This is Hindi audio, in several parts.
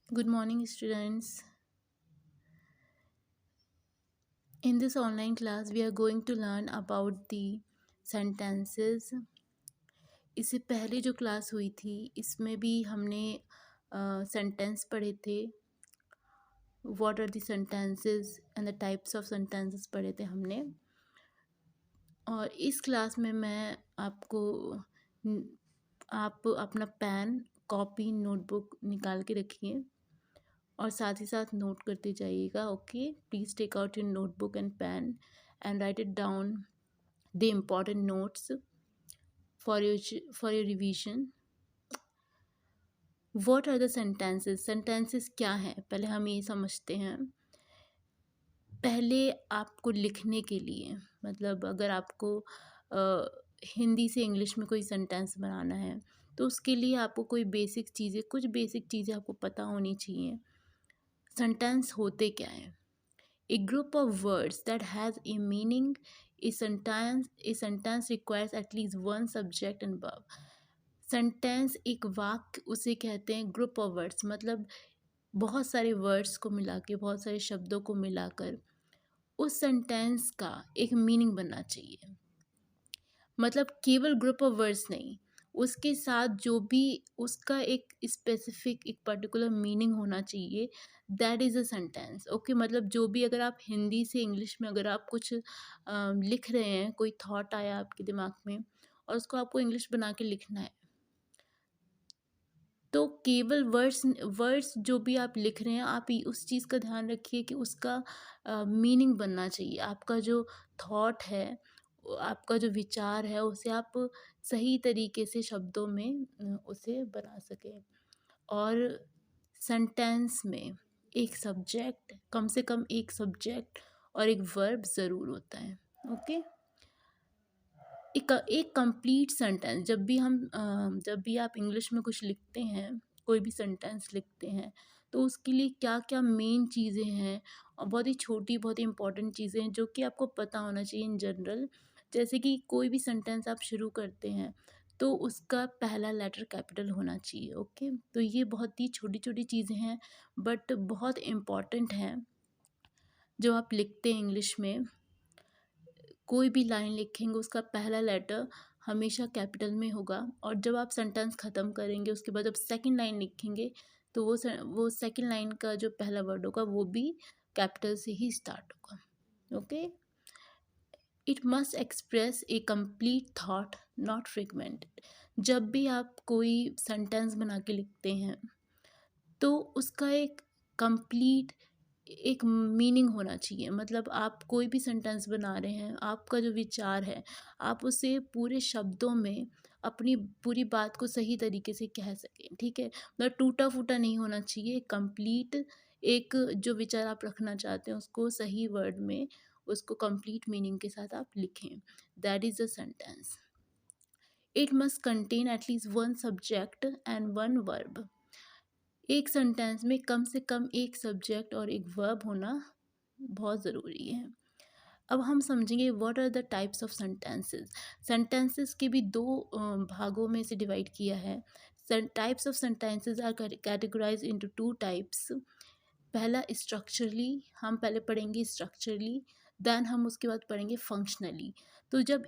Good morning, students. In this online class, we are going to learn about the sentences. इससे पहले जो क्लास हुई थी इसमें भी हमने सेंटेंस पढ़े थे. What are the sentences and the types of sentences पढ़े थे हमने. और इस क्लास में मैं आपको आप अपना पेन, कॉपी, नोटबुक निकाल के रखिए और साथ ही साथ नोट करते जाइएगा. Okay, please take out your notebook and pen and write it down the important notes for your revision. What are the sentences? Sentences क्या है पहले हम ये समझते हैं. पहले आपको लिखने के लिए, मतलब अगर आपको हिंदी से इंग्लिश में कोई सेंटेंस बनाना है तो उसके लिए आपको कुछ बेसिक चीज़ें आपको पता होनी चाहिए. सेंटेंस होते क्या हैं? A group of words that has a meaning. A sentence requires at least one subject and verb. Sentence एक वाक्य उसे कहते हैं ग्रुप ऑफ वर्ड्स, मतलब बहुत सारे वर्ड्स को मिला के, बहुत सारे शब्दों को मिलाकर उस सेंटेंस का एक मीनिंग बनना चाहिए. मतलब केवल ग्रुप ऑफ वर्ड्स नहीं, उसके साथ जो भी उसका एक स्पेसिफिक एक पर्टिकुलर मीनिंग होना चाहिए. That is a sentence. Okay, मतलब जो भी अगर आप हिंदी से इंग्लिश में अगर आप कुछ लिख रहे हैं, कोई थॉट आया आपके दिमाग में और उसको आपको इंग्लिश बना के लिखना है, तो केवल वर्ड्स जो भी आप लिख रहे हैं आप उस चीज़ का ध्यान रखिए कि उसका मीनिंग बनना चाहिए. आपका जो थॉट है, आपका जो विचार है, उसे आप सही तरीके से शब्दों में उसे बना सकें. और सेंटेंस में एक सब्जेक्ट, कम से कम एक सब्जेक्ट और एक वर्ब ज़रूर होता है. ओके, एक कंप्लीट सेंटेंस जब भी आप इंग्लिश में कुछ लिखते हैं, कोई भी सेंटेंस लिखते हैं, तो उसके लिए क्या क्या मेन चीज़ें हैं और बहुत ही छोटी, बहुत ही इंपॉर्टेंट चीज़ें हैं जो कि आपको पता होना चाहिए इन जनरल. जैसे कि कोई भी सेंटेंस आप शुरू करते हैं तो उसका पहला लेटर कैपिटल होना चाहिए. ओके, तो ये बहुत ही छोटी छोटी चीज़ें हैं बट बहुत इम्पॉर्टेंट हैं जो आप लिखते हैं इंग्लिश में. कोई भी लाइन लिखेंगे उसका पहला लेटर हमेशा कैपिटल में होगा और जब आप सेंटेंस ख़त्म करेंगे उसके बाद जब सेकंड लाइन लिखेंगे तो वो सेकंड लाइन का जो पहला वर्ड होगा वो भी कैपिटल से ही स्टार्ट होगा. Okay, it must express A complete thought not fragmented. जब भी आप कोई सेंटेंस बना के लिखते हैं तो उसका एक कंप्लीट एक मीनिंग होना चाहिए. मतलब आप कोई भी सेंटेंस बना रहे हैं, आपका जो विचार है आप उसे पूरे शब्दों में अपनी पूरी बात को सही तरीके से कह सकें. ठीक है, मतलब टूटा फूटा नहीं होना चाहिए. कंप्लीट एक जो विचार आप रखना चाहते हैं उसको सही वर्ड में, उसको कंप्लीट मीनिंग के साथ आप लिखें. That is a sentence. It must contain at least one subject and one verb. एक सेंटेंस में कम से कम एक सब्जेक्ट और एक वर्ब होना बहुत ज़रूरी है. अब हम समझेंगे what are the types of sentences. Sentences के भी दो भागों में से डिवाइड किया है. Types of sentences are categorize into two types. पहला स्ट्रक्चरली, हम पहले पढ़ेंगे स्ट्रक्चरली, देन हम उसके बाद पढ़ेंगे फंक्शनली. तो जब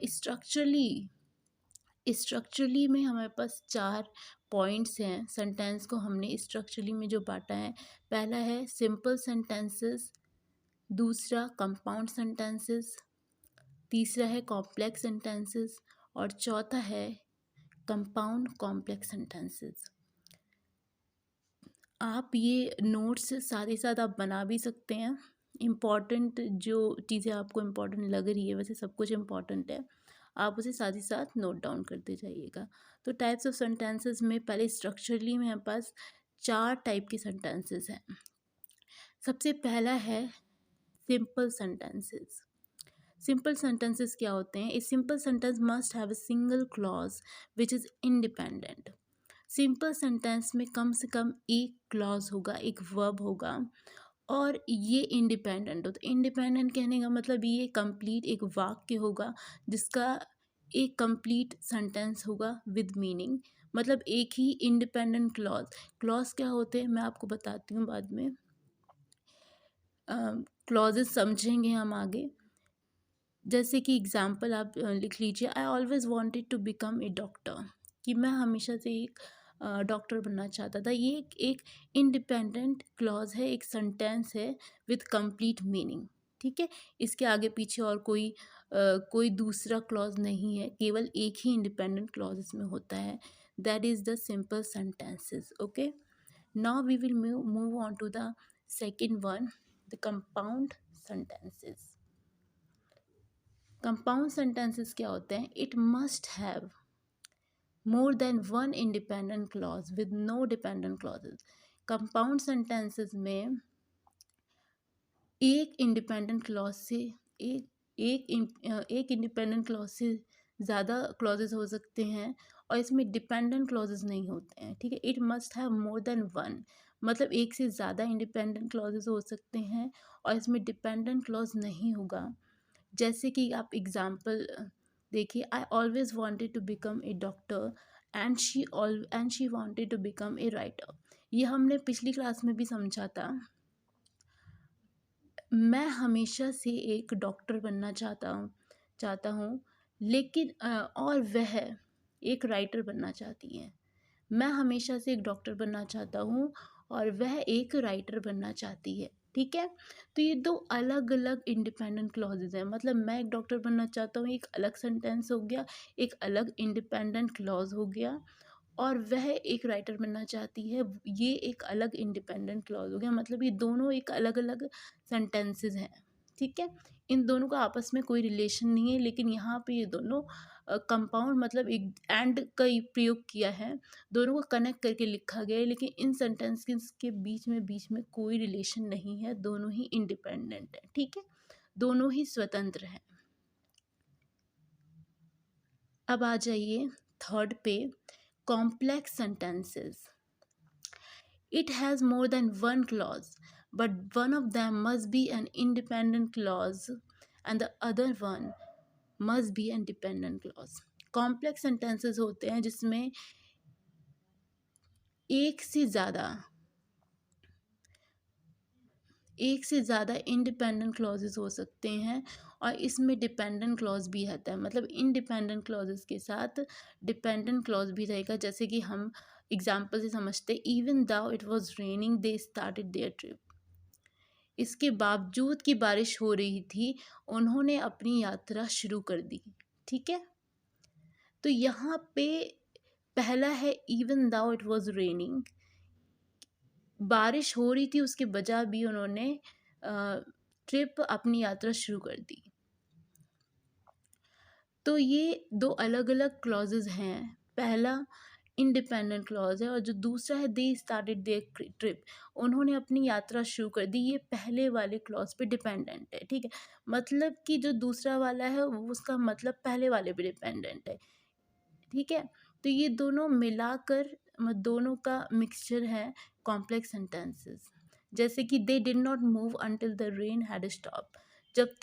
स्ट्रक्चरली में हमारे पास 4 पॉइंट्स हैं. सेंटेंस को हमने स्ट्रक्चरली में जो बांटा है, पहला है सिंपल सेंटेंसेस, दूसरा कंपाउंड सेंटेंसेस, तीसरा है कॉम्प्लेक्स सेंटेंसेस और चौथा है कंपाउंड कॉम्प्लेक्स सेंटेंसेस. आप ये नोट्स साथ ही साथ आप बना भी सकते हैं. इम्पॉर्टेंट जो चीज़ें आपको इम्पॉर्टेंट लग रही है, वैसे सब कुछ इम्पॉर्टेंट है, आप उसे साथ ही साथ नोट डाउन करते जाइएगा. तो टाइप्स ऑफ सेंटेंसेस में पहले स्ट्रक्चरली मेरे पास 4 टाइप के सेंटेंसेस हैं. सबसे पहला है सिंपल सेंटेंसेस. सिंपल सेंटेंसेस क्या होते हैं? A simple sentence must have a single clause which is independent. Simple sentence में कम से कम एक क्लॉज होगा, एक वर्ब होगा और ये इंडिपेंडेंट हो. तो इंडिपेंडेंट कहने का मतलब ये कंप्लीट एक वाक्य होगा जिसका एक कंप्लीट सेंटेंस होगा विद मीनिंग. मतलब एक ही इंडिपेंडेंट क्लॉज। क्लॉज क्या होते हैं मैं आपको बताती हूँ बाद में, क्लॉजेस समझेंगे हम आगे। जैसे कि एग्जाम्पल आप लिख लीजिए, I always wanted to become a doctor, कि मैं हमेशा से एक डॉक्टर बनना चाहता था। ये एक इंडिपेंडेंट क्लॉज है, एक सेंटेंस है विथ कंप्लीट मीनिंग। ठीक है, इसके आगे पीछे और कोई दूसरा क्लॉज नहीं है, केवल एक ही इंडिपेंडेंट क्लॉज इसमें होता है। That is the simple sentences. Okay, now we will move on to the second one, the compound sentences. Compound sentences क्या होते हैं? It must have more than one independent clause with no dependent clauses. Compound sentences में एक इंडिपेंडेंट क्लॉज से एक इंडिपेंडेंट क्लॉज से ज़्यादा क्लॉजेज हो सकते हैं, और इसमें डिपेंडेंट क्लॉजेज नहीं होते हैं। ठीक है, it must have more than one, मतलब एक से ज़्यादा इंडिपेंडेंट क्लॉजेज हो सकते हैं और इसमें डिपेंडेंट क्लॉज नहीं होगा। जैसे कि आप एग्जाम्पल देखिए, I always wanted to become a doctor and she wanted to become a writer. ये हमने पिछली क्लास में भी समझा था। मैं हमेशा से एक डॉक्टर बनना चाहता हूँ लेकिन और वह एक राइटर बनना चाहती है। मैं हमेशा से एक डॉक्टर बनना चाहता हूँ और वह एक राइटर बनना चाहती है। ठीक है, तो ये दो अलग अलग इंडिपेंडेंट क्लॉजेज हैं। मतलब मैं एक डॉक्टर बनना चाहता हूँ एक अलग सेंटेंस हो गया, एक अलग इंडिपेंडेंट क्लॉज हो गया, और वह एक राइटर बनना चाहती है, ये एक अलग इंडिपेंडेंट क्लॉज हो गया। मतलब ये दोनों एक अलग अलग सेंटेंसेस हैं। ठीक है, इन दोनों का आपस में कोई रिलेशन नहीं है, लेकिन यहाँ पे ये दोनों कंपाउंड मतलब एक एंड का ही प्रयोग किया है, दोनों को कनेक्ट करके लिखा गया है, लेकिन इन सेंटेंसेस के बीच में कोई रिलेशन नहीं है, दोनों ही इंडिपेंडेंट है। ठीक है, दोनों ही स्वतंत्र हैं। अब आ जाइए थर्ड पे, complex sentences. It has more than one clause, but one of them must be an independent clause and the other one must be an dependent clause. Complex sentences होते हैं जिसमें एक से ज़्यादा इंडिपेंडेंट क्लॉजेस हो सकते हैं और इसमें डिपेंडेंट क्लॉज भी रहता है। मतलब इंडिपेंडेंट क्लॉजेस के साथ डिपेंडेंट क्लॉज भी रहेगा। जैसे कि हम एग्जाम्पल से समझते, even though it was raining they started their trip. इसके बावजूद कि बारिश हो रही थी, उन्होंने अपनी यात्रा शुरू कर दी। ठीक है, तो यहाँ पे पहला है even though it was raining, बारिश हो रही थी उसके बजाय भी उन्होंने ट्रिप अपनी यात्रा शुरू कर दी। तो ये दो अलग अलग क्लॉजेज हैं। पहला इंडिपेंडेंट क्लॉज है और जो दूसरा है दे स्टार्टेड देयर ट्रिप, उन्होंने अपनी यात्रा शुरू कर दी, ये पहले वाले क्लॉज पे डिपेंडेंट है। ठीक है, मतलब कि जो दूसरा वाला है उसका मतलब पहले वाले पे डिपेंडेंट है। ठीक है, तो ये दोनों मिलाकर दोनों का मिक्सचर है कॉम्प्लेक्स सेंटेंसेस। जैसे कि दे did not move until the rain had stop, जब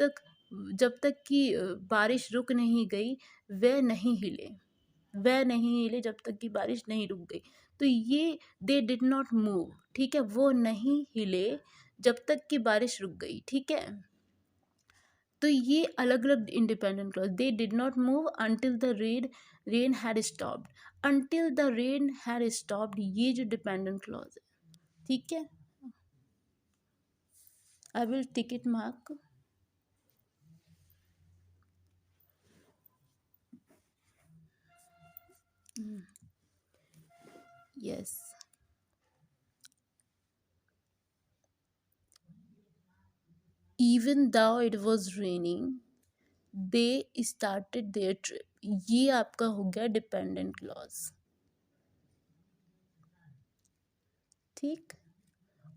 तक कि बारिश रुक नहीं गई वह नहीं हिले जब तक कि बारिश नहीं रुक गई। तो ये दे डिड नॉट मूव, ठीक है, वो नहीं हिले जब तक कि बारिश रुक गई। ठीक है, तो ये अलग अलग independent clause. They did not move until the rain had stopped, until the rain had stopped ये जो डिपेंडेंट क्लॉज है। ठीक है, I will tick it mark. Yes, even though it was raining they started their trip, ये आपका हो गया डिपेंडेंट क्लॉज। ठीक,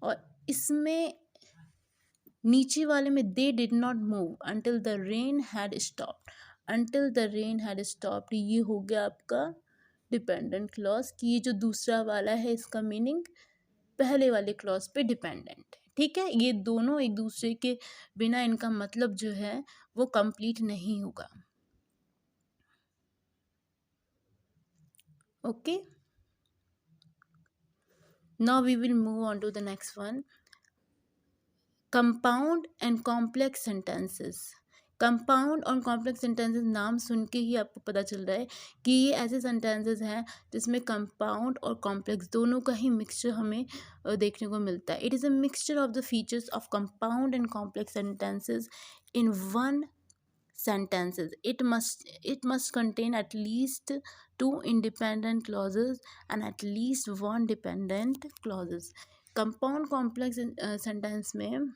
और इसमें नीचे वाले में दे did not move until the rain had stopped, until the rain had stopped ये हो गया आपका डिपेंडेंट क्लॉज, कि ये जो दूसरा वाला है इसका मीनिंग पहले वाले क्लॉज पे डिपेंडेंट है। ठीक है, ये दोनों एक दूसरे के बिना इनका मतलब जो है वो कंप्लीट नहीं होगा। Okay, Now we will move on to the next one. Compound and complex sentences. Compound और कॉम्प्लेक्स सेंटेंसेस नाम सुन के ही आपको पता चल रहा है कि ये ऐसे सेंटेंसेस हैं जिसमें कंपाउंड और कॉम्प्लेक्स दोनों का ही मिक्सचर हमें देखने को मिलता है. It is a mixture of the features of compound and complex sentences in one sentences. It must contain at least two independent clauses and at least one dependent clauses. Compound complex sentence में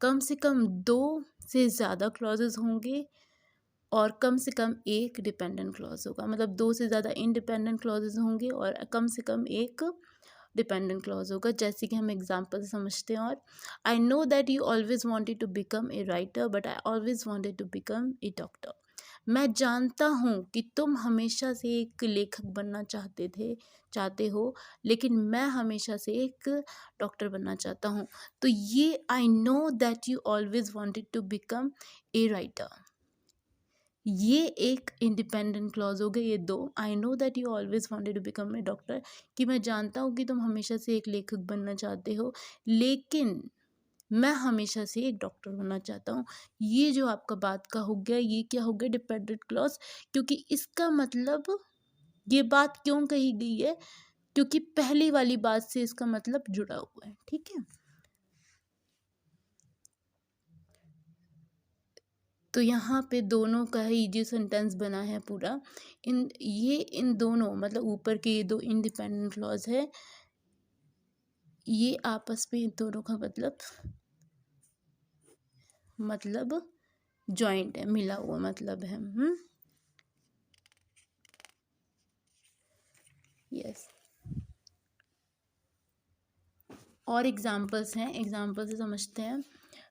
कम से कम दो से ज़्यादा क्लॉजेज होंगे और कम से कम एक डिपेंडेंट क्लॉज होगा. मतलब दो से ज़्यादा इंडिपेंडेंट क्लॉजेज होंगे और कम से कम एक डिपेंडेंट क्लॉज होगा. जैसे कि हम एग्जांपल से समझते हैं. और I know that you always wanted to become a writer but I always wanted to become a doctor. मैं जानता हूँ कि तुम हमेशा से एक लेखक बनना चाहते हो, लेकिन मैं हमेशा से एक डॉक्टर बनना चाहता हूँ. तो ये I know that you always wanted to become a writer, ये एक इंडिपेंडेंट क्लॉज हो गए. ये दो, I know that you always wanted to become a doctor, कि मैं जानता हूँ कि तुम हमेशा से एक लेखक बनना चाहते हो, लेकिन मैं हमेशा से एक डॉक्टर बनना चाहता हूँ. ये जो आपका बात का हो गया, ये क्या हो गया, डिपेंडेंट क्लॉज. क्योंकि इसका मतलब, ये बात क्यों कही गई है, क्योंकि पहली वाली बात से इसका मतलब जुड़ा हुआ है. ठीक है. तो यहाँ पे दोनों का ही जो सेंटेंस बना है पूरा, इन दोनों मतलब ऊपर के ये दो इंडिपेंडेंट क्लॉज है, ये आपस में इन दोनों का मतलब जॉइंट है, मिला हुआ मतलब है. यस. और एग्जाम्पल्स हैं, एग्जाम्पल से समझते हैं.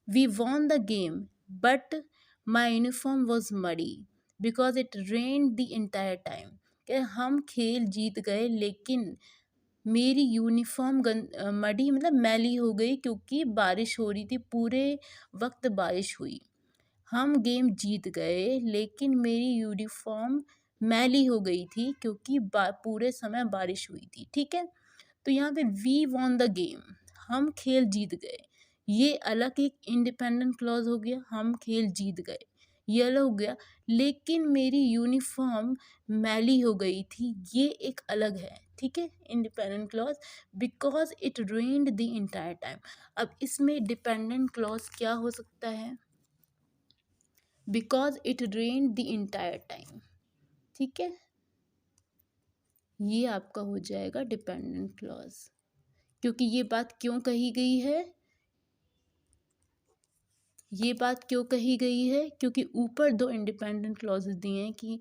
We won the game but my uniform was muddy because it rain the entire time. कि हम खेल जीत गए लेकिन मेरी यूनिफॉर्म मडी मतलब मैली हो गई, क्योंकि बारिश हो रही थी, पूरे वक्त बारिश हुई. हम गेम जीत गए लेकिन मेरी यूनिफॉर्म मैली हो गई थी, क्योंकि पूरे समय बारिश हुई थी. ठीक है. तो यहाँ पे वी वॉन द गेम, हम खेल जीत गए, ये अलग एक इंडिपेंडेंट क्लॉज हो गया. हम खेल जीत गए, ये अलग हो गया. लेकिन मेरी यूनिफॉर्म मैली हो गई थी, ये एक अलग है. ठीक है. Independent clause. Because it rained the entire time. अब इसमें डिपेंडेंट क्लॉज क्या हो सकता है, because it rained the entire time. ठीक है. ये आपका हो जाएगा डिपेंडेंट क्लॉज. क्योंकि ये बात क्यों कही गई है, ये बात क्यों कही गई है, क्योंकि ऊपर दो इंडिपेंडेंट क्लॉजेस दिए हैं कि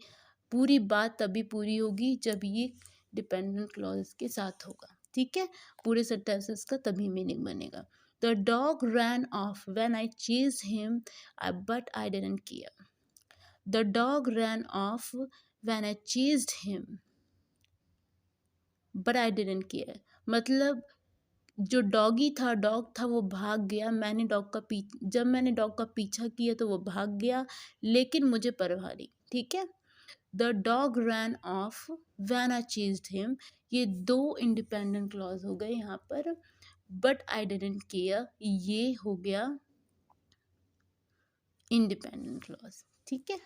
पूरी बात तभी पूरी होगी जब ये डिपेंडेंट क्लॉज के साथ होगा. ठीक है. पूरे सेंटेंसेस का तभी मीनिंग बनेगा. The dog ran off when I chase him but I didn't care. The dog ran off when I chased him but I didn't care. मतलब जो डॉग था वो भाग गया, जब मैंने डॉग का पीछा किया तो वो भाग गया, लेकिन मुझे परवाह नहीं. ठीक है. The dog ran off when I chased him, ये दो इंडिपेंडेंट क्लॉज हो गए यहाँ पर. बट आई डिडंट केयर, ये हो गया इंडिपेंडेंट क्लॉज. ठीक है.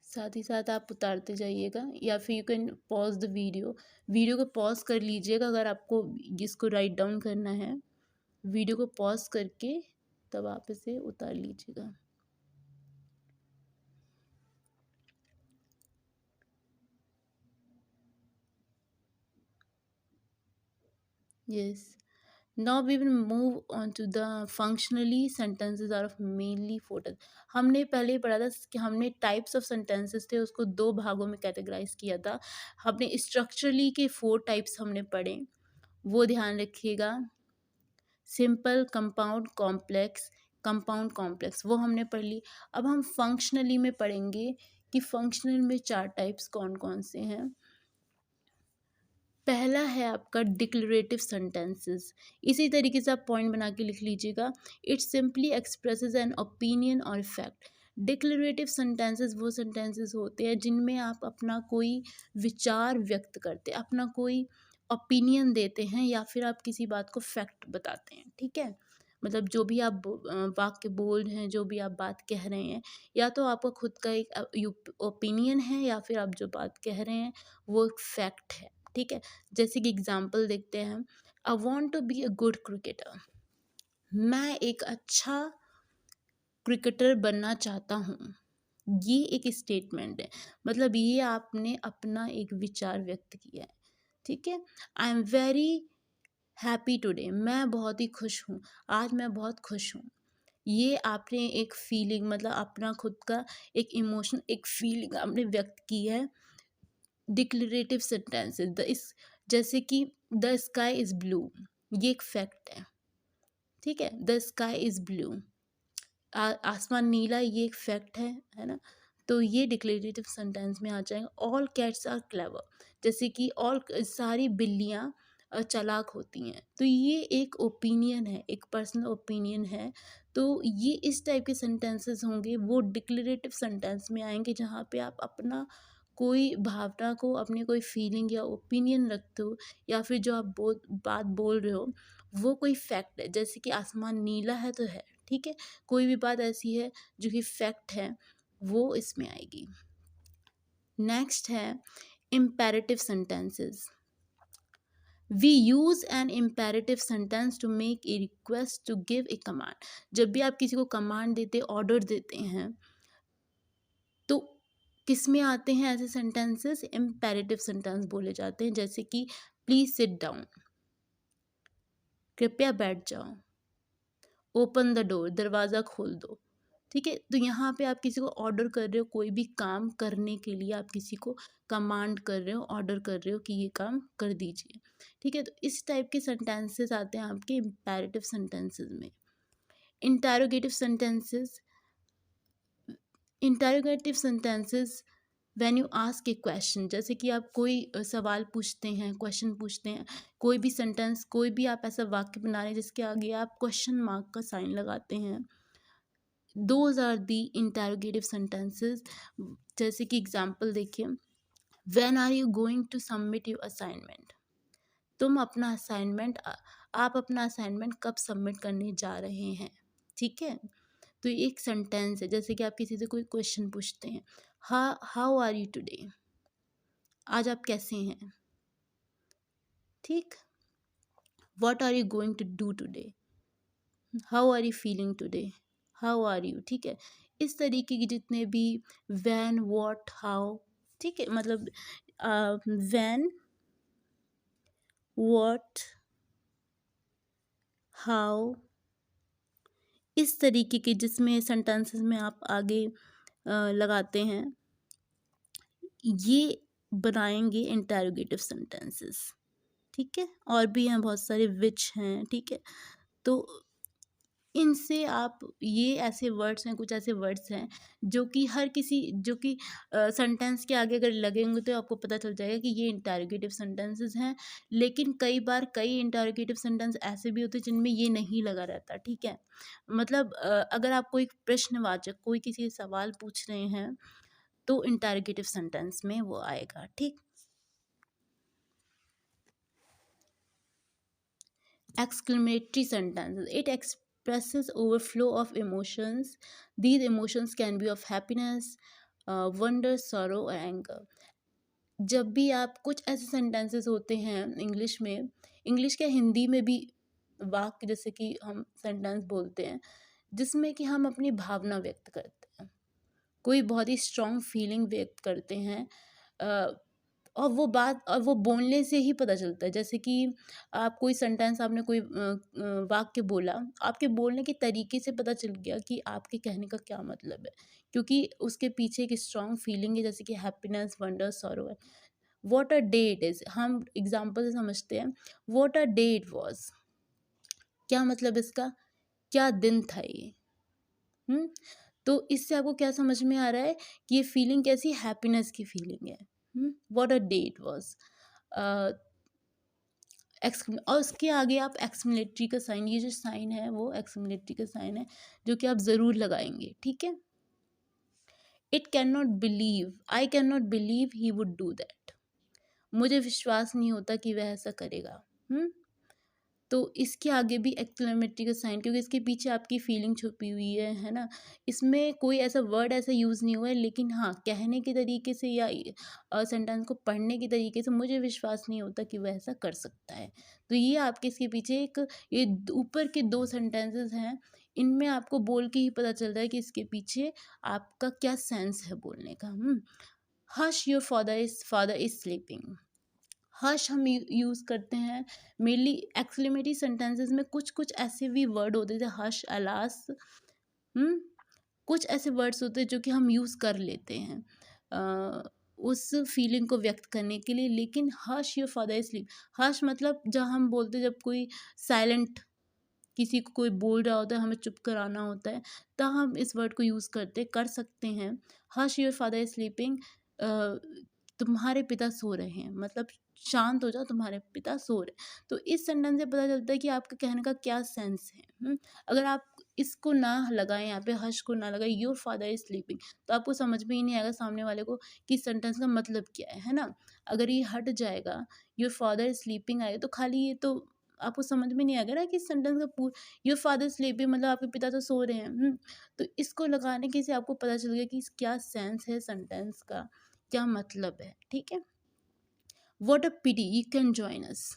साथ ही साथ आप उतारते जाइएगा, या फिर you can pause the video को पॉज कर लीजिएगा अगर आपको जिसको राइट डाउन करना है. वीडियो को पॉज करके तब आप इसे उतार लीजिएगा. Yes. Now we will move on to the functionally sentences are of mainly four types. हमने पहले ही पढ़ा था कि हमने टाइप्स ऑफ सेंटेंसेस थे उसको दो भागों में कैटेगराइज किया था. हमने स्ट्रक्चरली के 4 टाइप्स हमने पढ़े, वो ध्यान रखिएगा. सिंपल, कंपाउंड कॉम्प्लेक्स वो हमने पढ़ ली. अब हम फंक्शनली में पढ़ेंगे कि फंक्शनल में 4 टाइप्स कौन कौन से हैं. पहला है आपका डिक्लेरेटिव सेंटेंसेस। इसी तरीके से आप पॉइंट बना के लिख लीजिएगा। It simply expresses an opinion और फैक्ट। डिक्लेरेटिव सेंटेंसेस वो सेंटेंसेस होते हैं जिनमें आप अपना कोई विचार व्यक्त करते हैं, अपना कोई ओपिनियन देते हैं, या फिर आप किसी बात को फैक्ट बताते हैं। ठीक है, मतलब जो भी आप वाक्य बोल रहे हैं, जो भी आप बात कह रहे हैं, या तो आपका खुद का एक ओपिनियन है, या फिर आप जो बात कह रहे हैं वो एक फैक्ट है। ठीक है, जैसे कि एग्जाम्पल देखते हैं। I want to be a good cricketer. मैं एक अच्छा क्रिकेटर बनना चाहता हूँ। ये एक स्टेटमेंट है, मतलब ये आपने अपना एक विचार व्यक्त किया है। ठीक है, I am very happy today. मैं बहुत ही खुश हूँ, आज मैं बहुत खुश हूँ। ये आपने एक फीलिंग, मतलब अपना खुद का एक इमोशन, एक फीलिंग आपने व्यक्त की है। डिक्लेरेटिव सेंटेंसेस जैसे कि द स्काई इज ब्लू, ये एक फैक्ट है। ठीक है, द स्काई इज ब्लू, आसमान नीला, ये एक फैक्ट है ना। तो ये डिक्लेरेटिव सेंटेंस में आ जाएगा। ऑल कैट्स आर क्लेवर, जैसे कि ऑल सारी बिल्लियाँ चालाक होती हैं, तो ये एक ओपिनियन है, एक पर्सनल ओपिनियन है। तो ये इस टाइप के सेंटेंसेस होंगे, वो डिक्लेरेटिव सेंटेंस में आएंगे, जहाँ पे आप अपना कोई भावना को, अपने कोई फीलिंग या ओपिनियन रखते हो, या फिर जो आप बात बोल रहे हो वो कोई फैक्ट है। जैसे कि आसमान नीला है तो है, ठीक है, कोई भी बात ऐसी है जो कि फैक्ट है, वो इसमें आएगी। नेक्स्ट है imperative sentences. We use an imperative sentence to make a request to give a command. जब भी आप किसी को कमांड देते, ऑर्डर देते हैं, तो किस में आते हैं ऐसे सेंटेंसेस? इम्पेरेटिव सेंटेंस बोले जाते हैं। जैसे कि प्लीज सिट डाउन, कृपया बैठ जाओ, ओपन द डोर, दरवाज़ा खोल दो। ठीक है, तो यहाँ पे आप किसी को ऑर्डर कर रहे हो, कोई भी काम करने के लिए आप किसी को कमांड कर रहे हो, ऑर्डर कर रहे हो कि ये काम कर दीजिए। ठीक है, तो इस टाइप के सेंटेंसेस आते हैं आपके इम्पेरेटिव सेंटेंसेस में। Interrogative sentences. Interrogative sentences when you ask A question, जैसे कि आप कोई सवाल पूछते हैं, क्वेश्चन पूछते हैं, कोई भी सेंटेंस, कोई भी आप ऐसा वाक्य बना रहे हैं जिसके आगे आप क्वेश्चन मार्क का साइन लगाते हैं, those are the interrogative sentences. जैसे कि एग्जाम्पल देखिए, when are you going to submit your assignment. तुम अपना असाइनमेंट, आप अपना असाइनमेंट कब सबमिट करने जा रहे हैं। ठीक है, तो ये एक सेंटेंस है। जैसे कि आप किसी से कोई क्वेश्चन पूछते हैं, हाउ आर यू टुडे, आज आप कैसे हैं। ठीक, what are you going to do today, how are you feeling today, how are you. ठीक है, इस तरीके के जितने भी व्हेन, व्हाट, हाउ, ठीक है, मतलब व्हेन, व्हाट, हाउ, इस तरीके के जिसमें सेंटेंसेस में आप आगे लगाते हैं, ये बनाएंगे इंटरोगेटिव सेंटेंसेस। ठीक है, और भी हैं बहुत सारे, विच हैं। ठीक है, तो इनसे आप, ये ऐसे वर्ड्स हैं, कुछ ऐसे वर्ड्स हैं जो कि हर किसी, जो कि सेंटेंस के आगे अगर लगेंगे तो आपको पता चल जाएगा कि ये इंटरोगेटिव सेंटेंसेस हैं। लेकिन कई बार कई इंटरोगेटिव सेंटेंस ऐसे भी होते हैं जिनमें ये नहीं लगा रहता। ठीक है, मतलब अगर आप कोई प्रश्नवाचक, कोई किसी से सवाल पूछ रहे हैं, तो इंटरोगेटिव सेंटेंस में वो आएगा। ठीक, exclamatory sentences. It expresses overflow of emotions. These emotions can be of happiness, wonder, sorrow or anger. जब भी आप, कुछ ऐसे सेंटेंसेस होते हैं इंग्लिश में, इंग्लिश के हिंदी में भी वाक्य, जैसे कि हम सेंटेंस बोलते हैं जिसमें कि हम अपनी भावना व्यक्त करते हैं, कोई बहुत ही स्ट्रॉन्ग फीलिंग व्यक्त करते हैं, और वो बात, और वो बोलने से ही पता चलता है। जैसे कि आप कोई सेंटेंस, आपने कोई वाक्य बोला, आपके बोलने के तरीके से पता चल गया कि आपके कहने का क्या मतलब है, क्योंकि उसके पीछे एक स्ट्रॉन्ग फीलिंग है, जैसे कि हैप्पीनेस, वंडर, सॉरो है। What a day it is, हम एग्जाम्पल से समझते हैं। What a day it was, क्या मतलब इसका, क्या दिन था ये। हुँ? तो इससे आपको क्या समझ में आ रहा है कि ये फीलिंग कैसी, हैप्पीनेस की फीलिंग है। What a day it was. और उसके आगे आप एक्सक्लेमेटरी का साइन, ये जो साइन है वो एक्सक्लेमेटरी का साइन है जो कि आप ज़रूर लगाएंगे, ठीक है। It can not believe, I can not believe he would do that, मुझे विश्वास नहीं होता कि वह ऐसा करेगा। तो इसके आगे भी एक्सक्लेमेटरी का साइन, क्योंकि इसके पीछे आपकी फीलिंग छुपी हुई है ना। इसमें कोई ऐसा वर्ड ऐसा यूज़ नहीं हुआ है, लेकिन हाँ, कहने के तरीके से या सेंटेंस को पढ़ने के तरीके से मुझे विश्वास नहीं होता कि वह ऐसा कर सकता है। तो ये आपके इसके पीछे एक, ये ऊपर के 2 सेंटेंसेस हैं, इनमें आपको बोल के ही पता चल रहा है कि इसके पीछे आपका क्या सेंस है बोलने का। Hush your father is sleeping. Hush हम यूज़ करते हैं मेनली एक्सक्लेमेटरी सेंटेंसेस में। कुछ कुछ ऐसे भी वर्ड होते थे, हश, अलास, कुछ ऐसे वर्ड्स होते हैं जो कि हम यूज़ कर लेते हैं उस फीलिंग को व्यक्त करने के लिए। लेकिन hush your father is sleep, hush मतलब जब हम बोलते, जब कोई साइलेंट, किसी को कोई बोल रहा होता है, हमें चुप कराना होता है, तब हम इस वर्ड को यूज़ कर सकते हैं। Hush your father is sleeping, तुम्हारे पिता सो रहे हैं, मतलब शांत हो जाओ, तुम्हारे पिता सो रहे। तो इस सेंटेंस से पता चलता है कि आपके कहने का क्या सेंस है। अगर आप इसको ना लगाएं, यहाँ पे हश को ना लगाएं, योर फादर इज स्लीपिंग, तो आपको समझ में ही नहीं आएगा सामने वाले को कि सेंटेंस का मतलब क्या है ना। अगर ये हट जाएगा, योर फादर इज स्लीपिंग आएगा, तो खाली ये तो आपको समझ में नहीं आएगा ना कि सेंटेंस का पूरा, योर फादर स्लीपिंग मतलब आपके पिता तो सो रहे हैं। तो इसको लगाने के से आपको पता चल गया कि क्या सेंस है सेंटेंस का, क्या मतलब है, ठीक है। What a pity you can join us,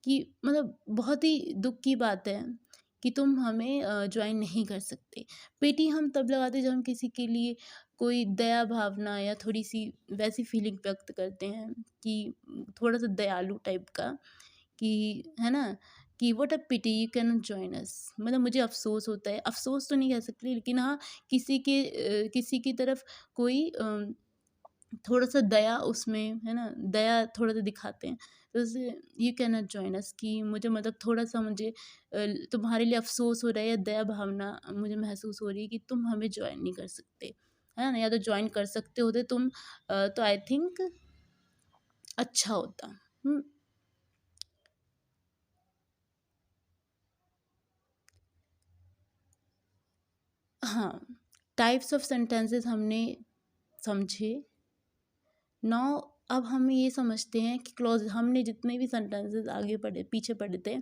कि मतलब बहुत ही दुख की बात है कि तुम हमें ज्वाइन नहीं कर सकते। पिटी हम तब लगाते जब हम किसी के लिए कोई दया भावना या थोड़ी सी वैसी फीलिंग व्यक्त करते हैं कि थोड़ा सा दयालु टाइप का, कि है ना, कि what a pity you can not join us, मतलब मुझे अफसोस होता है। अफसोस तो नहीं कह सकती, लेकिन हाँ, किसी की तरफ कोई थोड़ा सा दया उसमें, है ना, दया थोड़ा सा दिखाते हैं। तो जैसे you can not join us, कि मुझे मतलब थोड़ा सा मुझे तुम्हारे लिए अफसोस हो रहा है या दया भावना मुझे महसूस हो रही है कि तुम हमें ज्वाइन नहीं कर सकते, है ना। या तो ज्वाइन कर सकते होते तुम, तो आई थिंक अच्छा होता। हाँ, टाइप्स ऑफ सेंटेंसेस हमने समझे। नाउ अब हम ये समझते हैं कि क्लॉज, हमने जितने भी सेंटेंसेस आगे पढ़े पीछे पढ़े थे,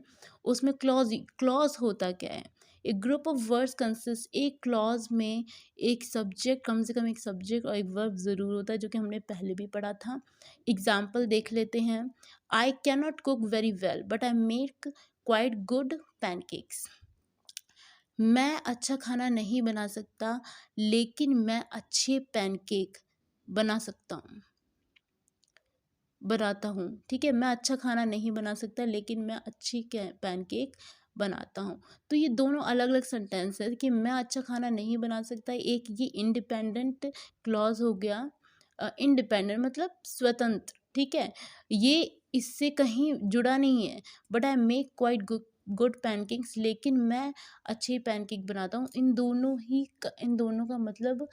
उसमें क्लॉज, क्लॉज होता क्या है। एक ग्रुप ऑफ वर्ड्स कंसिस्ट, एक क्लॉज में एक सब्जेक्ट, कम से कम एक सब्जेक्ट और एक वर्ब ज़रूर होता है, जो कि हमने पहले भी पढ़ा था। एग्जाम्पल देख लेते हैं। I can not cook very well but I make quite good pancakes. मैं अच्छा खाना नहीं बना सकता, लेकिन मैं अच्छे पैनकेक बना सकता हूँ, बनाता हूँ, ठीक है। मैं अच्छा खाना नहीं बना सकता, लेकिन मैं अच्छी पैनकेक बनाता हूँ। तो ये दोनों अलग अलग सेंटेंस है कि मैं अच्छा खाना नहीं बना सकता, एक ये इंडिपेंडेंट क्लॉज हो गया। इंडिपेंडेंट मतलब स्वतंत्र, ठीक है, ये इससे कहीं जुड़ा नहीं है। But I make quite good pancakes, लेकिन मैं अच्छे पैनकेक बनाता हूँ। इन दोनों का मतलब,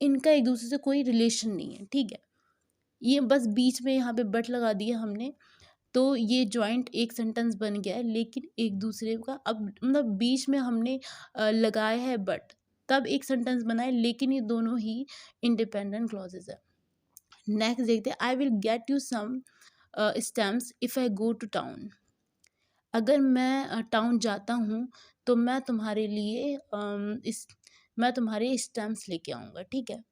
इनका एक दूसरे से कोई रिलेशन नहीं है, ठीक है। ये बस बीच में यहाँ पे बट लगा दिया हमने, तो ये जॉइंट एक सेंटेंस बन गया है। लेकिन एक दूसरे का अब मतलब बीच में हमने लगाया है बट, तब एक सेंटेंस बना है, लेकिन ये दोनों ही इंडिपेंडेंट क्लॉजेज है। नेक्स्ट देखते हैं। I will get you some stamps if I go to town. अगर मैं टाउन जाता हूँ तो मैं तुम्हारे लिए मैं तुम्हारे स्टैम्प्स लेके आऊँगा, ठीक है।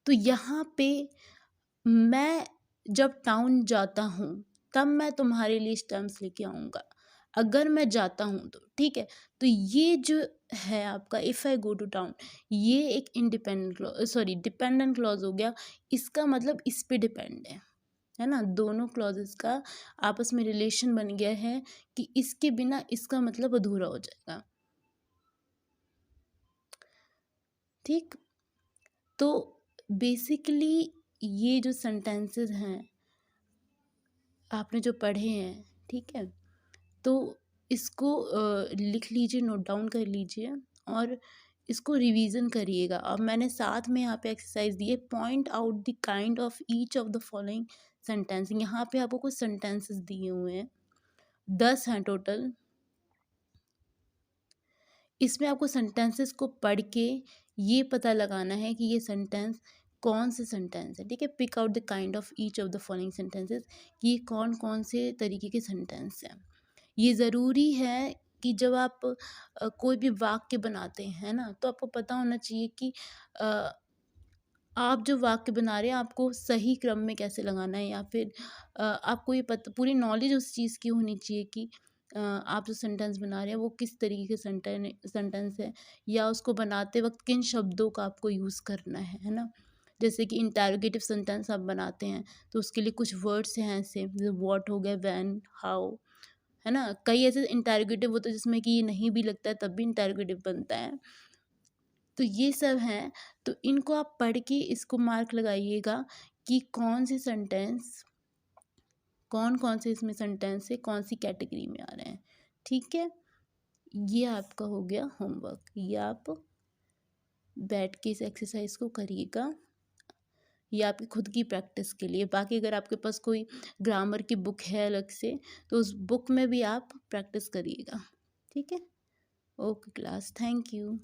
तो यहाँ पे मैं जब टाउन जाता हूँ तब मैं तुम्हारे लिए स्टैम्प्स लेके आऊँगा। अगर मैं जाता हूँ तो, ठीक है। तो ये जो है आपका if I go to town, ये एक डिपेंडेंट क्लॉज हो गया। इसका मतलब इस पे डिपेंड है ना। दोनों क्लॉजेस का आपस में रिलेशन बन गया है कि इसके बिना इसका मतलब अधूरा हो जाएगा, ठीक। तो बेसिकली ये जो सेंटेंसेस हैं आपने जो पढ़े हैं, ठीक है, तो इसको लिख लीजिए, नोट डाउन कर लीजिए। और इसको रिवीजन करिएगा। अब मैंने साथ में यहाँ पे एक्सरसाइज दी है, point out the kind of each of the following sentence. यहाँ पे आपको कुछ सेंटेंसेस दिए हुए हैं, 10 हैं टोटल। इसमें आपको सेंटेंसेस को पढ़ के ये पता लगाना है कि ये सेंटेंस कौन से सेंटेंस है, ठीक है। Pick out the kind of each of the following sentences, कि ये कौन कौन से तरीके के सेंटेंस हैं। ये ज़रूरी है कि जब आप कोई भी वाक्य बनाते हैं ना, तो आपको पता होना चाहिए कि अ, आप जो वाक्य बना रहे हैं आपको सही क्रम में कैसे लगाना है, या फिर आपको ये पता, पूरी नॉलेज उस चीज़ की होनी चाहिए कि आप जो सेंटेंस बना रहे हैं वो किस तरीके के सेंटेंस है, या उसको बनाते वक्त किन शब्दों का आपको यूज़ करना है ना। जैसे कि इंटरोगेटिव सेंटेंस आप बनाते हैं तो उसके लिए कुछ वर्ड्स हैं ऐसे, जैसे व्हाट हो गया, व्हेन, हाउ, है ना। कई ऐसे इंटरोगेटिव होते हैं जिसमें कि ये नहीं भी लगता है तब भी इंटरोगेटिव बनता है। तो ये सब हैं, तो इनको आप पढ़ के इसको मार्क लगाइएगा कि कौन कौन से इसमें सेंटेंस है, कौन सी कैटेगरी में आ रहे हैं, ठीक है। ये आपका हो गया होमवर्क, ये आप बैठ के इस एक्सरसाइज को करिएगा, ये आपकी खुद की प्रैक्टिस के लिए। बाकी अगर आपके पास कोई ग्रामर की बुक है अलग से, तो उस बुक में भी आप प्रैक्टिस करिएगा, ठीक है। Okay class, thank you.